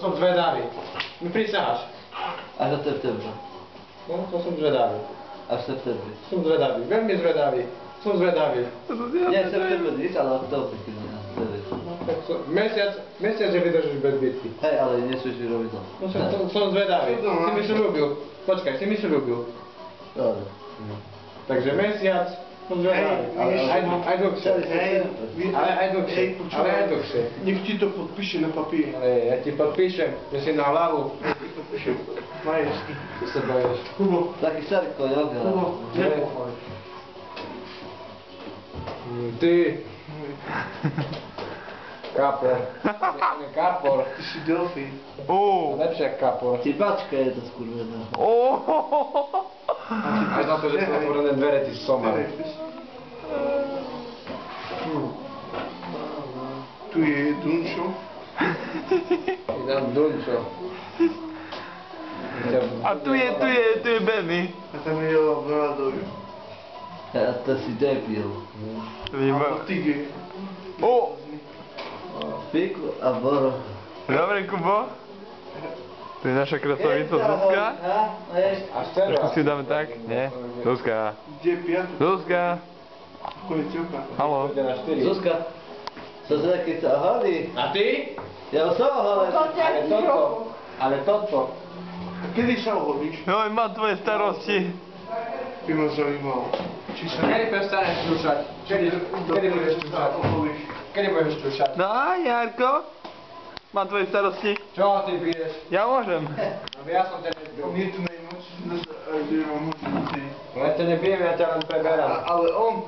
som zvedavý. Mi prisaháš. Až od septembra. No, to som zvedavý. Až v septembri. Som zvedavý, veľmi zvedavý. Som zvedavý. Nie, v septembri nič, ale október, keď nie. No, tak mesiac, že vydržíš bez bitky. Hej, ale nesmieš mi robiť to. No, som zvedavý. Si mi slúbil. Počkaj, si mi slúbil. Dobre. Takže mesiac, som zvedavý. Aj dlhšie. Ale aj dlhšie. Ale aj dlhšie. Nech ti to podpíše na papír. Ale ja ti podpíšem, že si na hlavu. Majesty. Čo sa bojíš? Kubo. Taký Sarko, jo? Kubo. Ty. Kapor. Nie kapor. Ty si delfín. Lepšie jak kapor. Ty pačka je to skurvená. Aj za to, že sú otvorené dvere, ty somar. Tu je Dunčo. Idem Dunčo. A tu je Benny. A tam je Labrador. A to si debil. A Tiger. Fiku a Boro. Dobre, Kubo. Tu je naša krasavica Zuzka. A scéna. Trošku si ju dáme tak? Nie? Zuzka. Kde je piatok? Zuzka. Koleťovka. Haló. Ide na 4. Zuzka. Sa keď sa oholí. A ty? Ja som oholený. Ale toto. Kedy sa oholíš? Joj, mám tvoje starosti. By ma zaujímalo. Či sa Kedy prestaneš čušať? Kedy budeš čušať? oholíš? Kedy budeš čušať? No a Jarko? Mám tvoje starosti. Čo ty piješ? Ja môžem. No ja som ťa nezbil. On je tu najmoc, že mám možnosť. No ja ťa nebijem, ja ťa len preberám. Ale on